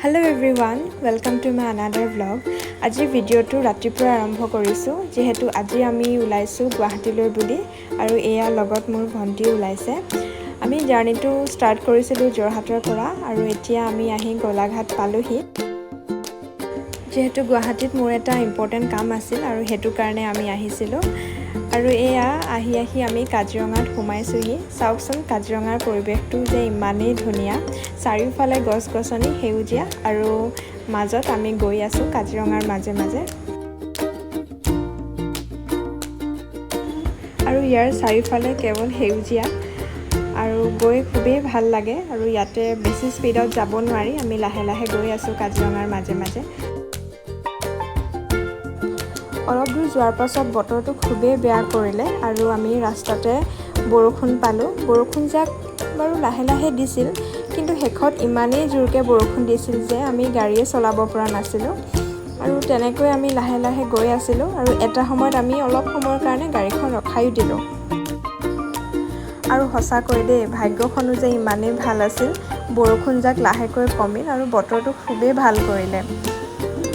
Hello everyone, welcome to my another vlog. আজি ভিডিঅ'টো ৰাতিপুৱা আৰম্ভ কৰিছোঁ যেহেতু আজি আমি ওলাইছোঁ গুৱাহাটীলৈ বুলি আৰু এয়া লগত মোৰ ভণ্টি ওলাইছে। আমি জাৰ্নিটো ষ্টাৰ্ট কৰিছিলোঁ যোৰহাটৰ পৰা আৰু এতিয়া আমি আহি গোলাঘাট পালোহি। যেহেতু গুৱাহাটীত মোৰ এটা ইম্পৰ্টেণ্ট কাম আছিল আৰু হেতু কাৰণে আমি আহিছিলোঁ আৰু এয়া আহি আমি কাজিৰঙাত সোমাইছোহি। চাওকচোন কাজিৰঙাৰ পৰিৱেশটো যে ইমানেই ধুনীয়া, চাৰিওফালে গছ-গছনি সেউজীয়া আৰু মাজত আমি গৈ আছোঁ কাজিৰঙাৰ মাজে আৰু ইয়াৰ চাৰিওফালে কেৱল সেউজীয়া আৰু গৈ খুবেই ভাল লাগে আৰু ইয়াতে বেছি স্পীডত যাব নোৱাৰি, আমি লাহে লাহে গৈ আছোঁ কাজিৰঙাৰ মাজে অলপ দূৰ যোৱাৰ পাছত বতৰটো খুবেই বেয়া কৰিলে আৰু আমি ৰাস্তাতে বৰষুণ পালোঁ। বৰষুণজাক বাৰু লাহে লাহে দিছিল, কিন্তু শেষত ইমানেই জোৰকৈ বৰষুণ দিছিল যে আমি গাড়ীয়ে চলাব পৰা নাছিলোঁ আৰু তেনেকৈ আমি লাহে লাহে গৈ আছিলোঁ আৰু এটা সময়ত আমি অলপ সময়ৰ কাৰণে গাড়ীখন ৰখায়ো দিলোঁ। আৰু সঁচাকৈ দেই, ভাগ্যখনো যে ইমানেই ভাল আছিল, বৰষুণজাক লাহেকৈ কমিল আৰু বতৰটো খুবেই ভাল কৰিলে।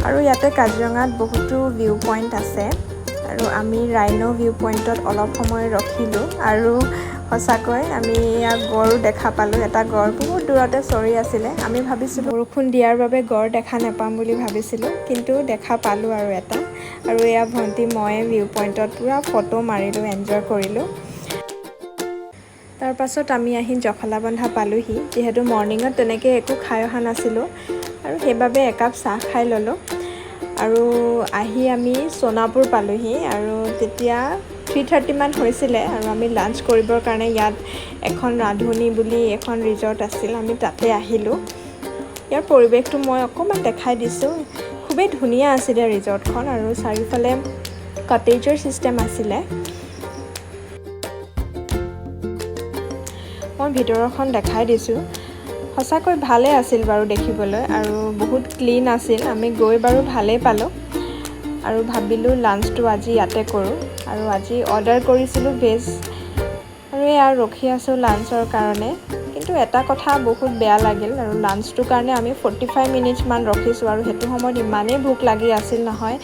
আৰু ইয়াতে কাজিৰঙাত বহুতো ভিউ পইণ্ট আছে আৰু আমি ৰাইন' ভিউ পইণ্টত অলপ সময় ৰখিলোঁ আৰু সঁচাকৈ আমি ইয়াত গড়ো দেখা পালোঁ। এটা গড় বহুত দূৰতে চৰি আছিলে। আমি ভাবিছিলোঁ বৰষুণ দিয়াৰ বাবে গড় দেখা নাপাম বুলি ভাবিছিলোঁ, কিন্তু দেখা পালোঁ আৰু এটা। আৰু এয়া ভণ্টি মই ভিউ পইণ্টত পূৰা ফটো মাৰিলোঁ, এনজয় কৰিলোঁ। তাৰ পাছত আমি আহি জখলাবন্ধা পালোঁহি। যিহেতু মৰ্ণিঙত তেনেকৈ একো খাই অহা নাছিলোঁ আৰু সেইবাবে একাপ চাহ খাই ল'লোঁ আৰু আহি আমি সোণাপুৰ পালোঁহি আৰু তেতিয়া 3:30 মান হৈছিলে আৰু আমি লাঞ্চ কৰিবৰ কাৰণে ইয়াত এখন ৰান্ধনি বুলি এখন ৰিজৰ্ট আছিল, আমি তাতে আহিলোঁ। ইয়াৰ পৰিৱেশটো মই অকণমান দেখাই দিছোঁ। খুবেই ধুনীয়া আছিলে ৰিজৰ্টখন আৰু চাৰিওফালে কটেজৰ ছিষ্টেম আছিলে। মই ভিতৰখন দেখাই দিছোঁ। সঁচাকৈ ভালেই আছিল বাৰু দেখিবলৈ আৰু বহুত ক্লিন আছিল। আমি গৈ বাৰু ভালেই পালোঁ আৰু ভাবিলোঁ লাঞ্চটো আজি ইয়াতে কৰোঁ আৰু আজি অৰ্ডাৰ কৰিছিলোঁ ভেজ আৰু এয়া ৰখি আছোঁ লাঞ্চৰ কাৰণে। কিন্তু এটা কথা বহুত বেয়া লাগিল আৰু লাঞ্চটোৰ কাৰণে আমি 45 মিনিটছমান ৰখিছোঁ আৰু সেইটো সময়ত ইমানেই ভোক লাগি আছিল নহয়,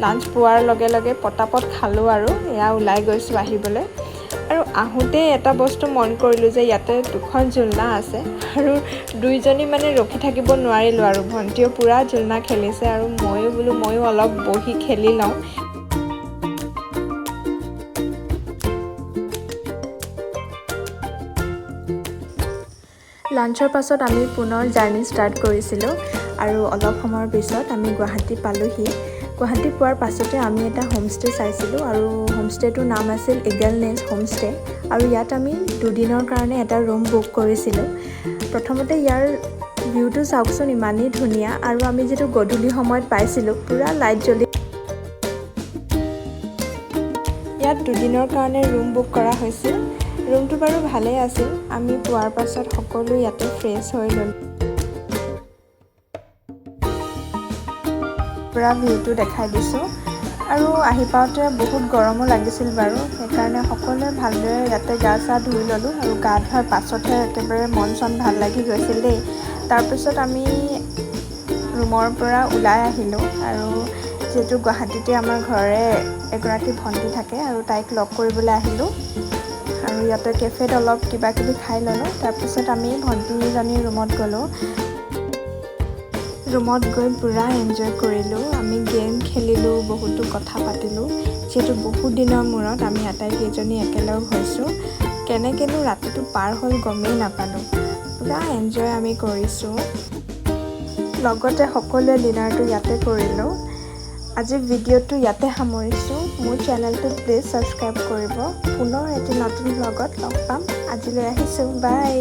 লাঞ্চ পোৱাৰ লগে লগে পটাপট খালোঁ আৰু এয়া ওলাই গৈছোঁ আহিবলৈ। আৰু আহোঁতে এটা বস্তু মন কৰিলোঁ যে ইয়াতে 2খন ঝুলনা আছে আৰু দুইজনী মানে ৰখি থাকিব নোৱাৰিলোঁ আৰু ভণ্টিও পূৰা ঝুলনা খেলিছে আৰু ময়ো অলপ বহি খেলি লওঁ। লাঞ্চৰ পাছত আমি পুনৰ জাৰ্ণি ষ্টাৰ্ট কৰিছিলোঁ আৰু অলপ সময়ৰ পিছত আমি গুৱাহাটী পালোঁহি। গুৱাহাটী পোৱাৰ পাছতে আমি এটা হোমষ্টে চাইছিলোঁ আৰু হোমষ্টেটোৰ নাম আছিল ইগল নেষ্ট হোমষ্টে আৰু ইয়াত আমি 2 দিনৰ কাৰণে এটা ৰুম বুক কৰিছিলোঁ। প্ৰথমতে ইয়াৰ ভিউটো চাওকচোন ইমানেই ধুনীয়া আৰু আমি যিটো গধূলি সময়ত পাইছিলোঁ পূৰা লাইট জ্বলি। ইয়াত 2 দিনৰ কাৰণে ৰুম বুক কৰা হৈছিল। ৰুমটো বাৰু ভালেই আছিল। আমি পোৱাৰ পাছত সকলো ইয়াতে ফ্ৰেছ হৈ ল'লোঁ। পূৰা ভিউটো দেখাই দিছোঁ আৰু আহি পাওঁতে বহুত গৰমো লাগিছিল বাৰু, সেইকাৰণে সকলোৱে ভালদৰে ইয়াতে গা চা ধুই ল'লোঁ আৰু গা ধোৱাৰ পাছতহে একেবাৰে মন চন ভাল লাগি গৈছিল দেই। তাৰপিছত আমি ৰুমৰ পৰা ওলাই আহিলোঁ আৰু যিহেতু গুৱাহাটীতে আমাৰ ঘৰৰে এগৰাকী ভণ্টি থাকে আৰু তাইক লগ কৰিবলৈ আহিলোঁ আৰু ইয়াতে কেফেত অলপ কিবা কিবি খাই ল'লোঁ। তাৰপিছত আমি ভণ্টিজনীৰ ৰুমত গ'লোঁ। ৰুমত গৈ পূৰা এনজয় কৰিলোঁ। আমি গেম খেলিলোঁ, বহুতো কথা পাতিলোঁ। যিহেতু বহুত দিনৰ মূৰত আমি আটাইকেইজনী একেলগ হৈছোঁ, কেনেকৈনো ৰাতিটো পাৰ হ'ল গমেই নাপালোঁ। পূৰা এনজয় আমি কৰিছোঁ। লগতে সকলোৱে ডিনাৰটো ইয়াতে কৰিলোঁ। আজি ভিডিঅ'টো ইয়াতে সামৰিছোঁ। মোৰ চেনেলটো প্লিজ ছাবস্ক্ৰাইব কৰিব। পুনৰ এটি নতুন ব্লগত লগ পাম। আজিলৈ আহিছোঁ, বাই।